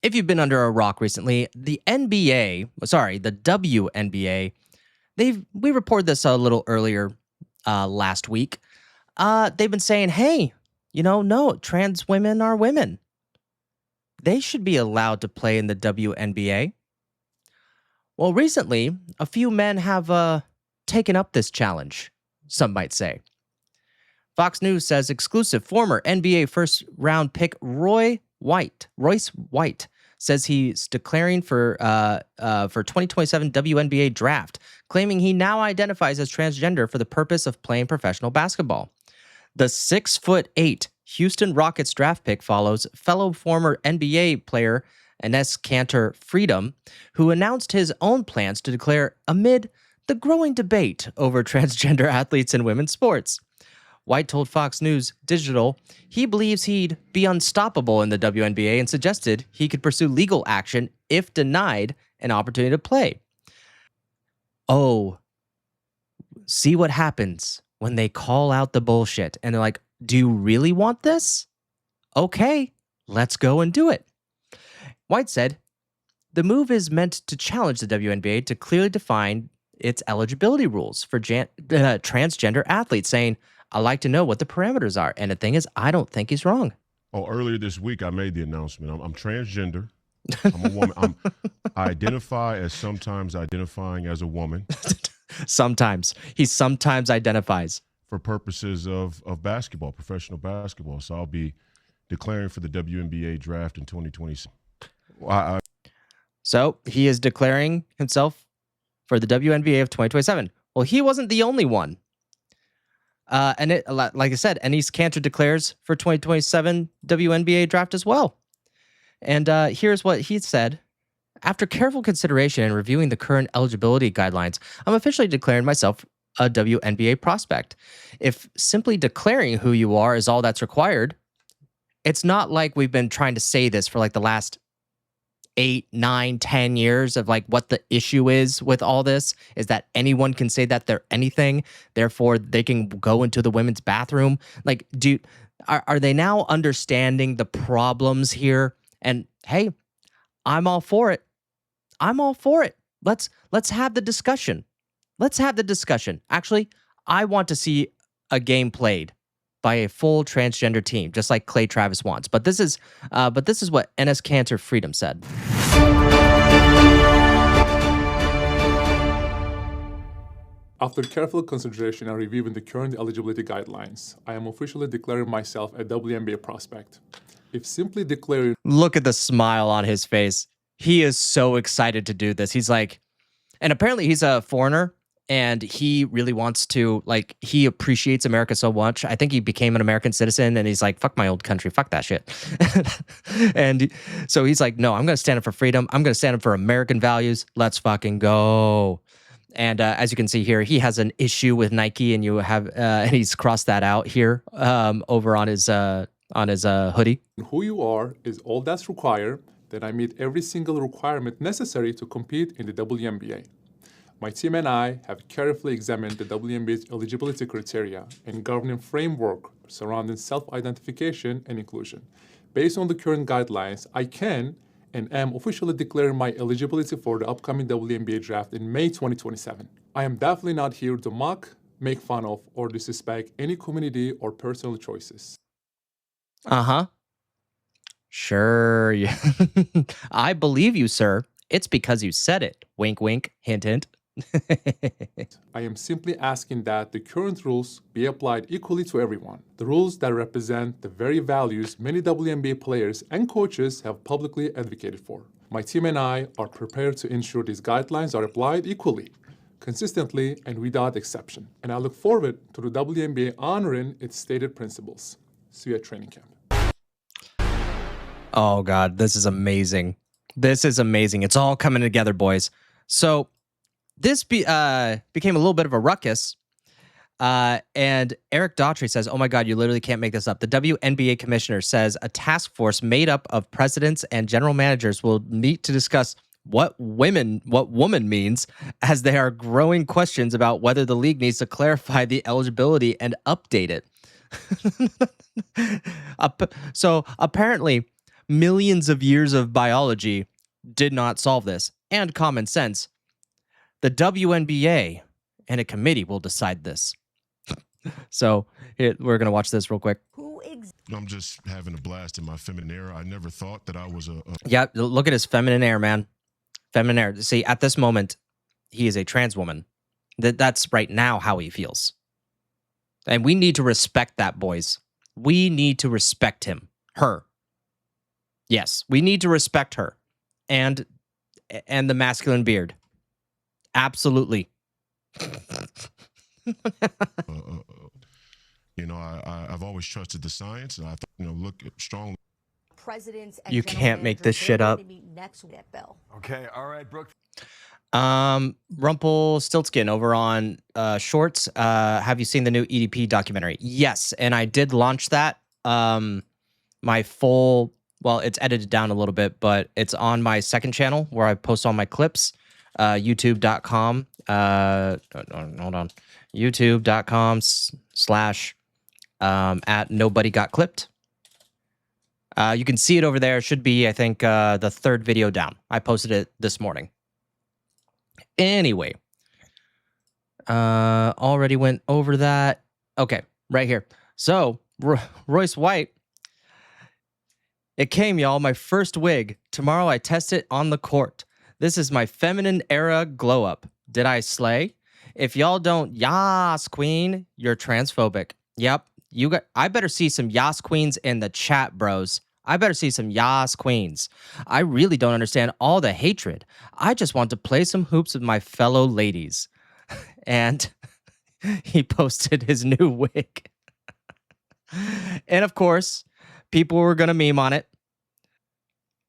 if you've been under a rock recently, the WNBA, we reported this a little earlier last week. They've been saying, hey, no, trans women are women. They should be allowed to play in the WNBA. Well, recently, a few men have taken up this challenge, some might say. Fox News says exclusive former NBA first-round pick Royce White, says he's declaring for 2027 WNBA draft, claiming he now identifies as transgender for the purpose of playing professional basketball. The 6'8" Houston Rockets draft pick follows fellow former NBA player Enes Kanter Freedom, who announced his own plans to declare amid the growing debate over transgender athletes in women's sports. White told Fox News Digital he believes he'd be unstoppable in the WNBA and suggested he could pursue legal action if denied an opportunity to play. Oh, see what happens when they call out the bullshit and they're like, do you really want this? Okay, let's go and do it. White said the move is meant to challenge the WNBA to clearly define its eligibility rules for transgender athletes, saying, I'd like to know what the parameters are. And the thing is, I don't think he's wrong. Oh, earlier this week, I made the announcement. I'm transgender. I'm a woman. I identify as sometimes identifying as a woman. Sometimes. He sometimes identifies. For purposes of basketball, professional basketball. So I'll be declaring for the WNBA draft in 2027. So he is declaring himself for the WNBA of 2027. Well, he wasn't the only one. And like I said, Enes Kanter declares for 2027 WNBA draft as well. And here's what he said. After careful consideration and reviewing the current eligibility guidelines, I'm officially declaring myself a WNBA prospect. If simply declaring who you are is all that's required, it's not like we've been trying to say this for like the last 8, 9, 10 years of like what the issue is with all this is that anyone can say that they're anything, therefore they can go into the women's bathroom. Like, are they now understanding the problems here? And hey, I'm all for it. I'm all for it. Let's have the discussion. Let's have the discussion. Actually, I want to see a game played by a full transgender team, just like Clay Travis wants. But this is what Enes Kanter Freedom said. After careful consideration and reviewing the current eligibility guidelines, I am officially declaring myself a WNBA prospect. If simply declaring... Look at the smile on his face. He is so excited to do this. He's like... And apparently he's a foreigner. And he really wants to, like, he appreciates America so much. I think he became an American citizen and he's like, fuck my old country, fuck that shit. And so he's like, no, I'm going to stand up for freedom. I'm going to stand up for American values. Let's fucking go. And as you can see here, he has an issue with Nike and and he's crossed that out here over on his hoodie. Who you are is all that's required, that I meet every single requirement necessary to compete in the WNBA. My team and I have carefully examined the WNBA's eligibility criteria and governing framework surrounding self-identification and inclusion. Based on the current guidelines, I can and am officially declaring my eligibility for the upcoming WNBA draft in May 2027. I am definitely not here to mock, make fun of, or disrespect any community or personal choices. Uh-huh. Sure. I believe you, sir. It's because you said it. Wink, wink, hint, hint. I am simply asking that the current rules be applied equally to everyone. The rules that represent the very values many WNBA players and coaches have publicly advocated for. My team and I are prepared to ensure these guidelines are applied equally, consistently, and without exception. And I look forward to the WNBA honoring its stated principles. See you at training camp. Oh, God, this is amazing. This is amazing. It's all coming together, boys. So this became a little bit of a ruckus. And Eric Daughtry says, oh, my God, you literally can't make this up. The WNBA commissioner says a task force made up of presidents and general managers will meet to discuss what woman means, as there are growing questions about whether the league needs to clarify the eligibility and update it. So apparently millions of years of biology did not solve this. And common sense. The WNBA and a committee will decide this. So we're going to watch this real quick. I'm just having a blast in my feminine era. I never thought that I was Yeah, look at his feminine air, man. Feminine air. See, at this moment, he is a trans woman. That's right now how he feels. And we need to respect that, boys. We need to respect him. Her. Yes, we need to respect her. And the masculine beard. Absolutely. I've always trusted the science, and I look strongly. Presidents and you can't make this shit up. Next bill. Okay, all right, Brooke. Rumpelstiltskin over on Shorts. Have you seen the new EDP documentary? Yes, and I did launch that. My full, well, it's edited down a little bit, but it's on my second channel where I post all my clips. YouTube.com. Hold on. YouTube.com/. At Nobody Got Clipped. You can see it over there. It should be, I think, the third video down. I posted it this morning. Anyway. Already went over that. Okay, right here. So, Royce White. It came, y'all. My first wig. Tomorrow I test it on the court. This is my feminine era glow up. Did I slay? If y'all don't, yas, queen, you're transphobic. Yep. I better see some yas queens in the chat, bros. I better see some yas queens. I really don't understand all the hatred. I just want to play some hoops with my fellow ladies. And he posted his new wig. And of course, people were going to meme on it.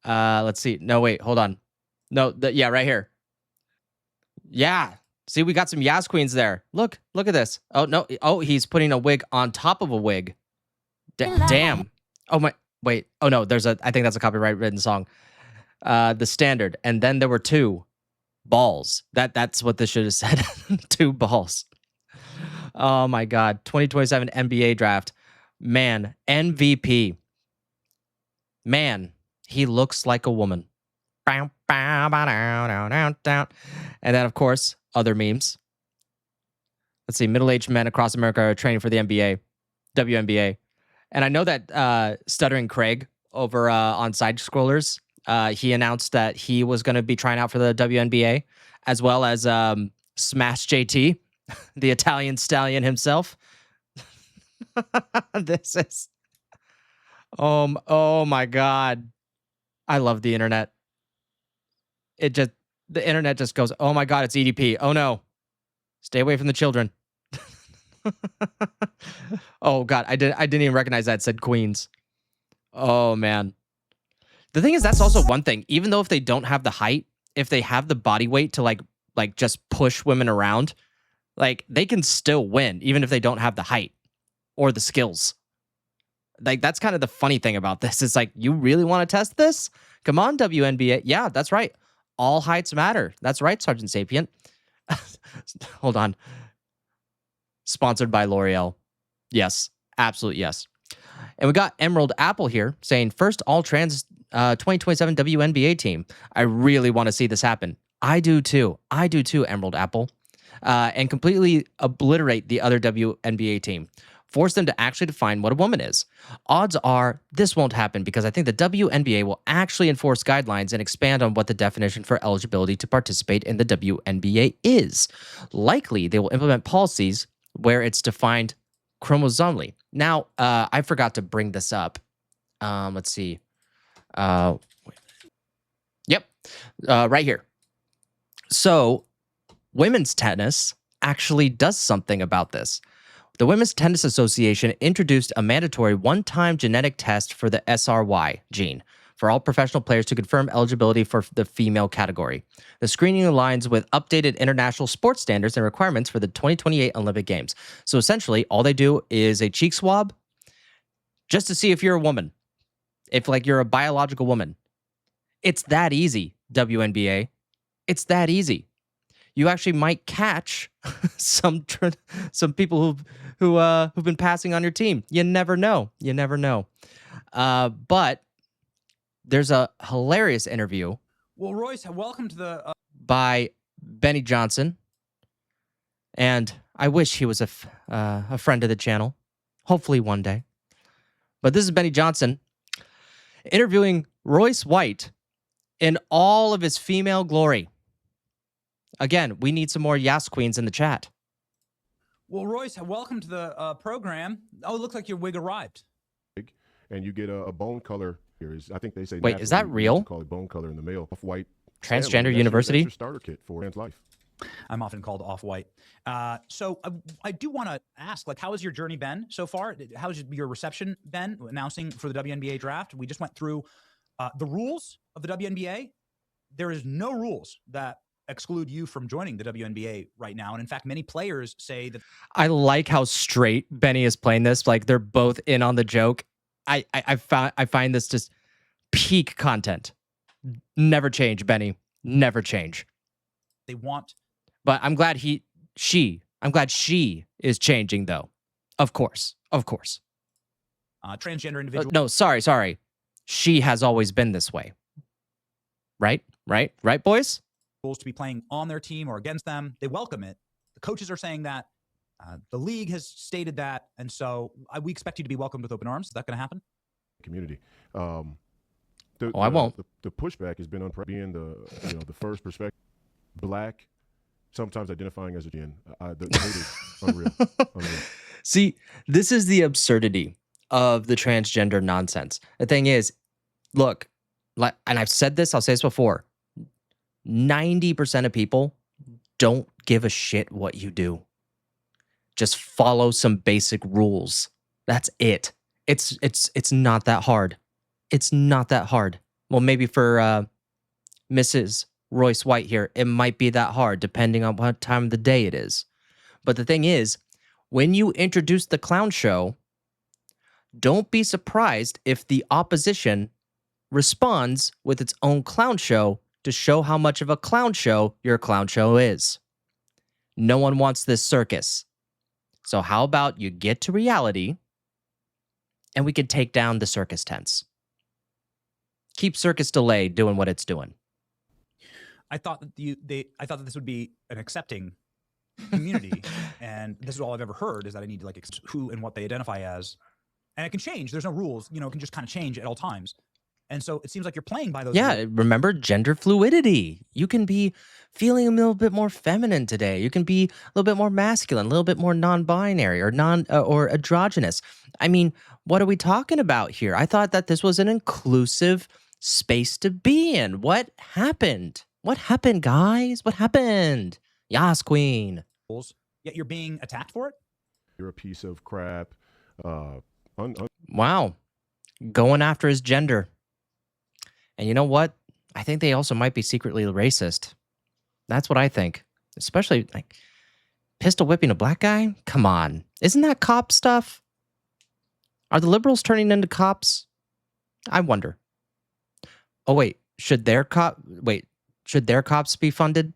Let's see. No, wait, hold on. No, yeah, right here. Yeah. See, we got some Yas Queens there. Look at this. Oh, no. Oh, he's putting a wig on top of a wig. Damn. Oh, my. Wait. Oh, no. I think that's a copyright written song. The standard. And then there were 2 balls. That's what this should have said. 2 balls. Oh, my God. 2027 NBA draft. Man, MVP. Man, he looks like a woman. And then, of course, other memes. Let's see. Middle-aged men across America are training for the NBA, WNBA. And I know that Stuttering Craig over on Side Scrollers, he announced that he was going to be trying out for the WNBA, as well as Smash JT, the Italian stallion himself. This is... Oh, my God. I love the internet. The internet just goes, oh my God, it's EDP. Oh no. Stay away from the children. Oh God, I didn't even recognize that. It said Queens. Oh man. The thing is, that's also one thing. Even though if they don't have the height, if they have the body weight to like just push women around, like they can still win, even if they don't have the height or the skills. Like that's kind of the funny thing about this. It's like, you really want to test this? Come on, WNBA. Yeah, that's right. All heights matter. That's right, Sergeant Sapient. Hold on. Sponsored by L'Oreal. Yes, absolute yes. And we got Emerald Apple here saying, first all-trans 2027 WNBA team. I really want to see this happen. I do too, Emerald Apple. And completely obliterate the other WNBA team. Force them to actually define what a woman is. Odds are this won't happen because I think the WNBA will actually enforce guidelines and expand on what the definition for eligibility to participate in the WNBA is. Likely, they will implement policies where it's defined chromosomally. Now, I forgot to bring this up. Let's see. Yep, right here. So, women's tennis actually does something about this. The Women's Tennis Association introduced a mandatory one-time genetic test for the SRY gene for all professional players to confirm eligibility for the female category. The screening aligns with updated international sports standards and requirements for the 2028 Olympic Games. So essentially, all they do is a cheek swab just to see if you're a woman, if like you're a biological woman. It's that easy, WNBA. It's that easy. You actually might catch some people who've been passing on your team. You never know. But there's a hilarious interview. Well, Royce, welcome to the by Benny Johnson, and I wish he was a friend of the channel. Hopefully one day. But this is Benny Johnson interviewing Royce White in all of his female glory. Again, we need some more Yas Queens in the chat. Well, Royce, welcome to the program. Oh, it looks like your wig arrived. And you get a bone color here. I think they say. Wait, is that real? Call it bone color in the male. Off-white. Transgender University? That's your starter kit for trans life. I'm often called off-white. So I do want to ask, like, how has your journey been so far? How's your reception been announcing for the WNBA draft? We just went through the rules of the WNBA. There is no rules that exclude you from joining the WNBA right now. And in fact, many players say that. I like how straight Benny is playing this. Like, they're both in on the joke. I find this just peak content. Never change, Benny. Never change. They want. But I'm glad I'm glad she is changing, though. Of course. Transgender individuals. No, sorry. She has always been this way. Right, boys? To be playing on their team or against them. They welcome it. The coaches are saying that. The league has stated that. And so we expect you to be welcomed with open arms. Is that going to happen? Community. I won't. The pushback has been on being the first perspective, black, sometimes identifying as a gen. The hate is unreal. See, this is the absurdity of the transgender nonsense. The thing is, look, and I've said this, I'll say this before, 90% of people don't give a shit what you do. Just follow some basic rules. That's it. It's not that hard. It's not that hard. Well, maybe for Mrs. Royce White here, it might be that hard depending on what time of the day it is. But the thing is, when you introduce the clown show, don't be surprised if the opposition responds with its own clown show to show how much of a clown show your clown show is. No one wants this circus. So how about you get to reality and we can take down the circus tents. Keep Circus Delay doing what it's doing. I thought that this would be an accepting community, and this is all I've ever heard is that I need to like accept who and what they identify as, and it can change. There's no rules, it can just kind of change at all times. And so it seems like you're playing by those. Yeah, rules. remember gender fluidity. You can be feeling a little bit more feminine today. You can be a little bit more masculine, a little bit more non-binary or or androgynous. I mean, what are we talking about here? I thought that this was an inclusive space to be in. What happened? What happened, guys? What happened? Yas Queen. Yet you're being attacked for it? You're a piece of crap. Wow. Going after his gender. And you know what? I think they also might be secretly racist. That's what I think. Especially, like, pistol whipping a black guy? Come on. Isn't that cop stuff? Are the liberals turning into cops? I wonder. Oh, wait. Should their cops be funded?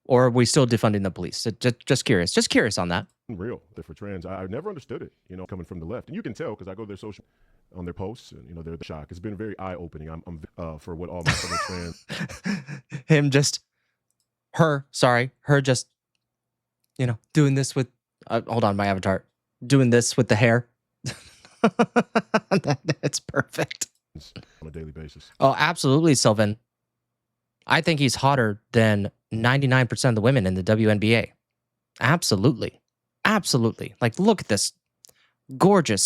Or are we still defunding the police? Just curious. Just curious on that. Real. For trans. I never understood it, coming from the left. And you can tell because I go to their social on their posts and they're the shock. It's been very eye-opening. I'm for what all my fellow trans her just doing this with hold on, my avatar doing this with the hair. It's perfect on a daily basis. Oh, absolutely, Sylvan. I think he's hotter than 99% of the women in the WNBA. Absolutely. Like, look at this gorgeous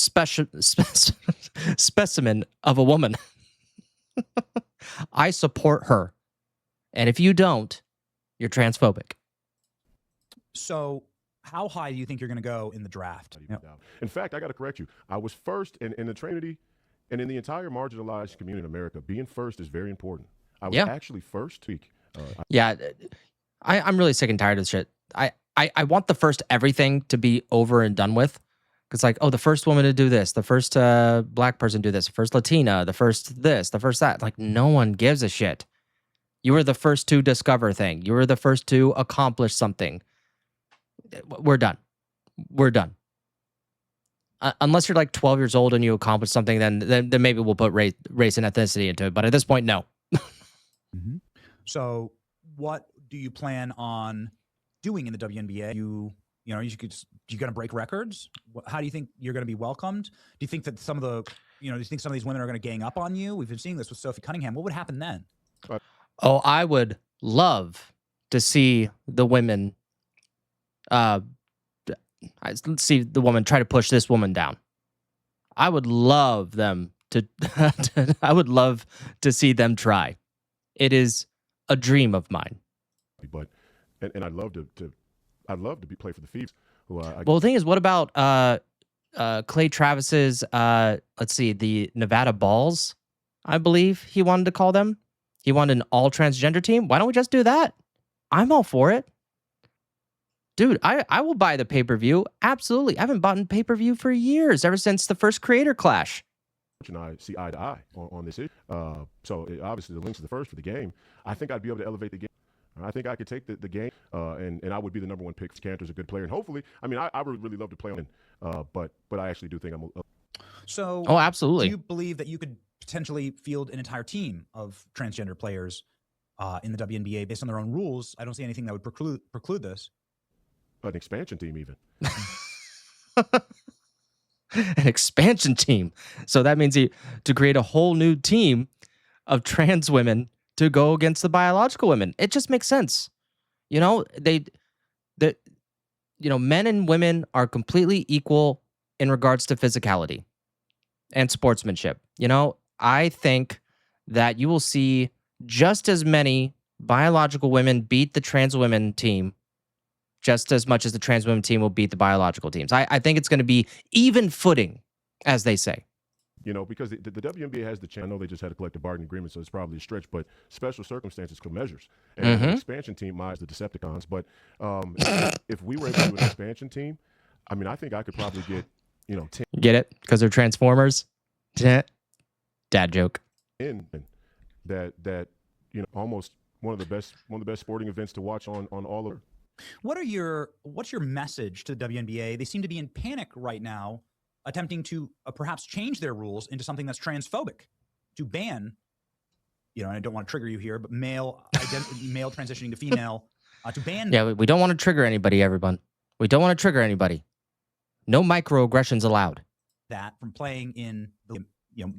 specimen of a woman. I support her. And if you don't, you're transphobic. So how high do you think you're going to go in the draft? In fact, I got to correct you. I was first in the Trinity and in the entire marginalized community in America. Being first is very important. I was actually first. I'm really sick and tired of this shit. I want the first everything to be over and done with. Because like, oh, the first woman to do this, the first black person to do this, the first Latina, the first this, the first that. Like, no one gives a shit. You were the first to discover thing. You were the first to accomplish something. We're done. unless you're like 12 years old and you accomplish something, then maybe we'll put race and ethnicity into it. But at this point, no. So what do you plan on doing in the WNBA? You going to break records? How do you think you're going to be welcomed? Do you think that some of the, do you think some of these women are going to gang up on you? We've been seeing this with Sophie Cunningham. What would happen then? Oh, I would love to see the women, see the woman try to push this woman down. I would love them to, I would love to see them try. It is a dream of mine. But, and I'd love to play for the Phoebes. Well, the thing is, what about Clay Travis's, let's see, the Nevada Balls, I believe he wanted to call them. He wanted an all-transgender team. Why don't we just do that? I'm all for it. Dude, I will buy the pay-per-view. Absolutely. I haven't bought a pay-per-view for years, ever since the first Creator Clash. And I see eye to eye on this issue. So obviously the links are the first for the game. I think I'd be able to elevate the game. I think I could take the game, and I would be the number one pick. Cantor's a good player, and hopefully, I mean, I would really love to play on him, but I actually do think I'm. So, oh, absolutely. Do you believe that you could potentially field an entire team of transgender players in the WNBA based on their own rules? I don't see anything that would preclude this. An expansion team, even. An expansion team. So that means to create a whole new team of trans women to go against the biological women. It just makes sense. Men and women are completely equal in regards to physicality and sportsmanship. I think that you will see just as many biological women beat the trans women team just as much as the trans women team will beat the biological teams. I think it's going to be even footing, as they say. Because the WNBA has the chance. I know they just had a collective bargaining agreement, so it's probably a stretch, but special circumstances could measures. And an expansion team might the Decepticons. But if we were able to do an expansion team, I mean, I think I could probably get, 10. Get it? Because they're Transformers? Dad joke. In that almost one of the best sporting events to watch on all of. What's your message to the WNBA? They seem to be in panic right now, attempting to perhaps change their rules into something that's transphobic, to ban, and I don't want to trigger you here, but male transitioning to female, to ban. Yeah, we don't want to trigger anybody, everyone. We don't want to trigger anybody. No microaggressions allowed. That from playing in the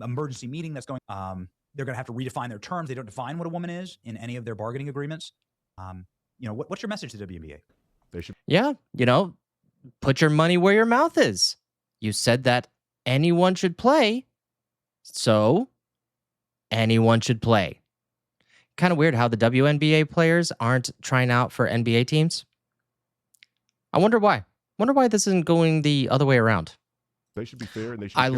emergency meeting that's going. They're going to have to redefine their terms. They don't define what a woman is in any of their bargaining agreements. What's your message to the WNBA? They should. Yeah, put your money where your mouth is. You said that anyone should play, so anyone should play. Kind of weird how the WNBA players aren't trying out for NBA teams. I wonder why. Wonder why this isn't going the other way around. They should be fair, and they should. I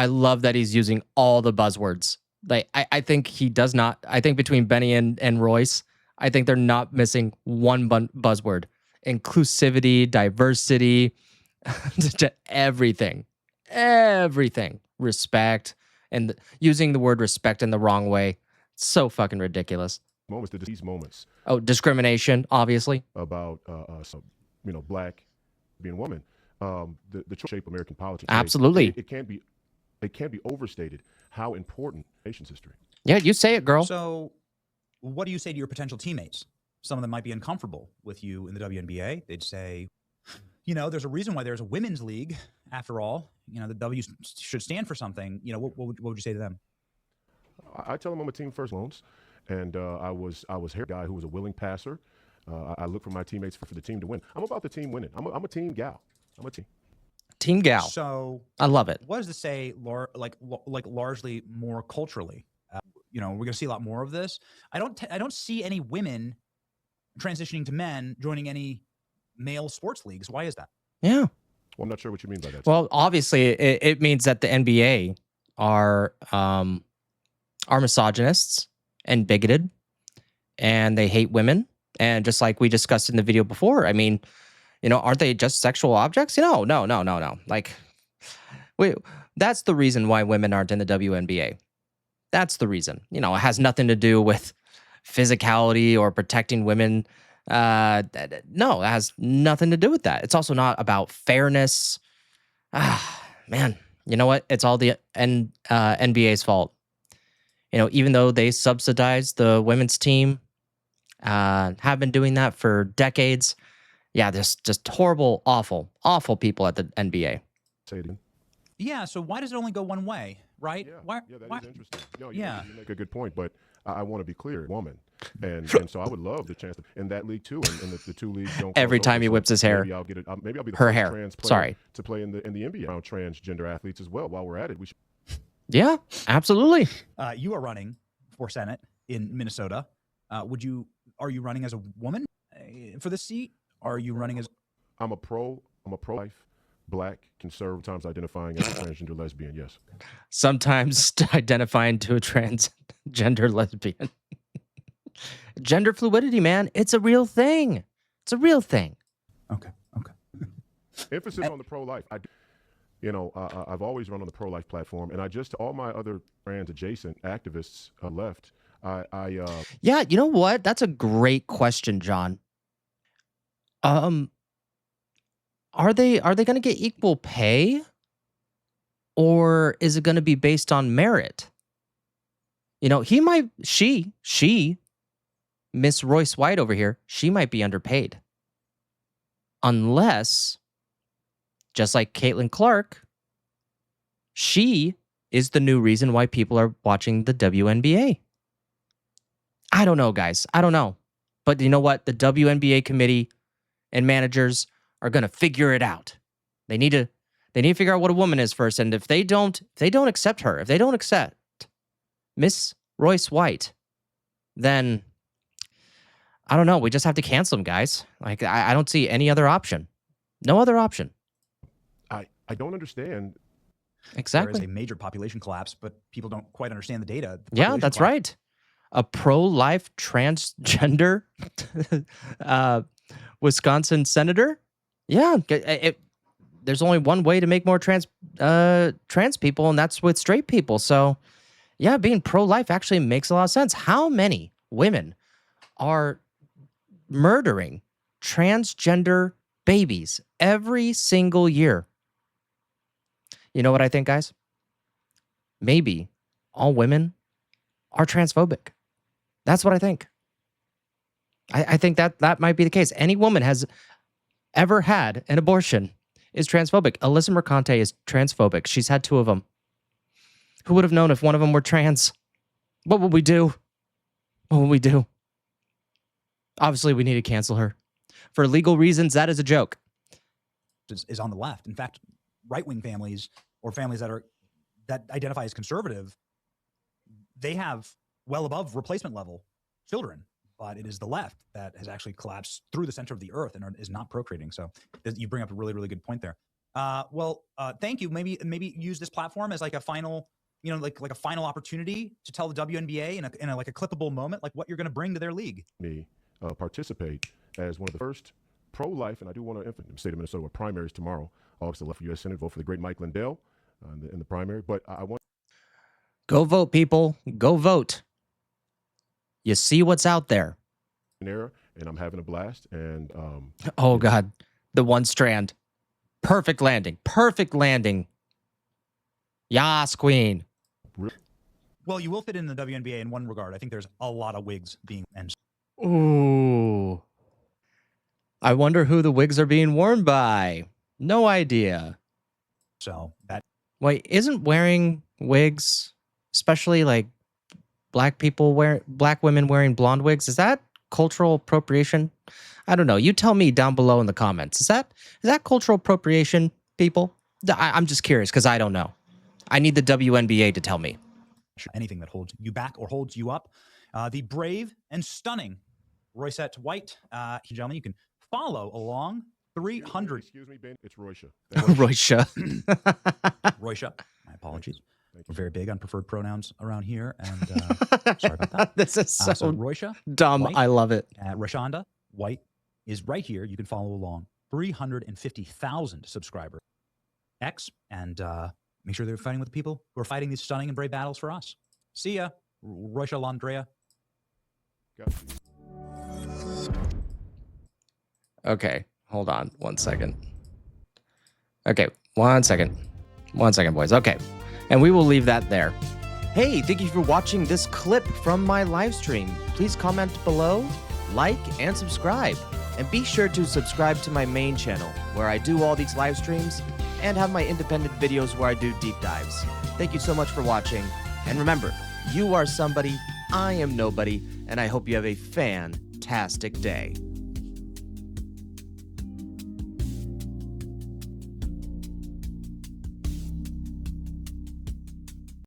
love that he's using all the buzzwords. Like I think he does not. I think between Benny and Royce, I think they're not missing one buzzword. Inclusivity, diversity, everything. Respect, and using the word respect in the wrong way. So fucking ridiculous. These moments. Oh, discrimination, obviously. About, black being a woman. The shape of American politics. Absolutely. It can't be overstated how important nation's history. Yeah, you say it, girl. So what do you say to your potential teammates? Some of them might be uncomfortable with you in the WNBA. They'd say, there's a reason why there's a women's league. After all, the W should stand for something. What would you say to them? I tell them I'm a team first loans, and I was a guy who was a willing passer. I look for my teammates for the team to win. I'm about the team winning. I'm a team gal. I'm a team gal. So I love it. What does this say? Largely more culturally. We're going to see a lot more of this. I don't see any women transitioning to men joining any male sports leagues. Why is that? Yeah. Well, I'm not sure what you mean by that. Well, obviously, it means that the NBA are misogynists and bigoted, and they hate women. And just like we discussed in the video before, I mean, aren't they just sexual objects? No. Like, that's the reason why women aren't in the WNBA. That's the reason. It has nothing to do with physicality or protecting women. No, it has nothing to do with that. It's also not about fairness. man, you know what? It's all the NBA's fault. You know, even though they subsidize the women's team, have been doing that for decades. Yeah, there's just horrible, awful people at the NBA. Say it again. Yeah. So why does it only go one way, right? Yeah, Why? yeah, that why? is interesting. No, Yeah. you make a good point, but I want to be clear, woman, and so I would love the chance in that league too, and the two leagues don't. Every cross time over, he so whips his hair. maybe I'll get it. Maybe I'll be the Her first hair. trans player Sorry. to play in the NBA around transgender athletes as well. While we're at it, we should. Yeah, absolutely. You are running for Senate in Minnesota. Are you running as a woman for this seat? Are you running as? I'm a pro-life, black, conservative, sometimes identifying as a transgender lesbian. Yes. Sometimes identifying to a transgender lesbian. Gender fluidity, man. It's a real thing. It's a real thing. Okay. Emphasis on the pro-life. I've always run on the pro-life platform, and all my other trans adjacent activists left. Yeah, you know what? That's a great question, John. Are they going to get equal pay, or is it going to be based on merit? You know, she, Miss Royce White over here, she might be underpaid. Unless, just like Caitlin Clark, she is the new reason why people are watching the WNBA. I don't know, guys. I don't know. But you know what? The WNBA committee and managers are going to figure it out. They need to figure out what a woman is first. And if they don't accept her, if they don't accept Miss Royce White, then I don't know. We just have to cancel them, guys. Like, I don't see any other option. No other option. I don't understand. Exactly. There is a major population collapse, but people don't quite understand the data. Yeah, that's right. A pro-life transgender Wisconsin senator. Yeah, there's only one way to make more trans people, and that's with straight people. So, yeah, being pro-life actually makes a lot of sense. How many women are murdering transgender babies every single year? You know what I think, guys? Maybe all women are transphobic. That's what I think. I think that might be the case. Any woman has ever had an abortion is transphobic. Alyssa Mercante is transphobic. She's had 2 of them. Who would have known if one of them were trans? What would we do? What would we do? Obviously, we need to cancel her. For legal reasons, that is a joke. Is on the left. In fact, right-wing families or families that identify as conservative, they have well above replacement level children, but it is the left that has actually collapsed through the center of the earth and is not procreating. So you bring up a really, really good point there. Thank you. Maybe use this platform as like a final, like a final opportunity to tell the WNBA in a like a clippable moment, like what you're going to bring to their league. Participate as one of the first pro-life, and I do want to emphasize the state of Minnesota with primaries tomorrow. August 11th for U.S. Senate. Vote for the great Mike Lindell in the primary. But I want. Go vote, people. Go vote. You see what's out there. And I'm having a blast. And oh God, the one strand, perfect landing. Yas, queen. Well, you will fit in the WNBA in one regard. I think there's a lot of wigs being. Ooh. I wonder who the wigs are being worn by. No idea. So that. Wait, isn't wearing wigs, especially like black women wearing blonde wigs, is that cultural appropriation? I don't know. You tell me down below in the comments. Is that cultural appropriation, people? I'm just curious because I don't know. I need the WNBA to tell me. Anything that holds you back or holds you up. The brave and stunning Roycette White. Gentlemen, you can follow along 300. Excuse me, Ben. It's Roysha. Roysha. Roysha. My apologies. We're very big on preferred pronouns around here. And sorry about that. This is so Roysha. dumb. White, I love it. Rashonda White is right here. You can follow along. 350,000 subscribers. X. And make sure they're fighting with the people who are fighting these stunning and brave battles for us. See ya, Roysha Landrea. Okay, hold on 1 second. Okay, 1 second. 1 second, boys. Okay. And we will leave that there. Hey, thank you for watching this clip from my live stream. Please comment below, like, and subscribe. And be sure to subscribe to my main channel, where I do all these live streams and have my independent videos where I do deep dives. Thank you so much for watching. And remember, you are somebody, I am nobody, and I hope you have a fantastic day.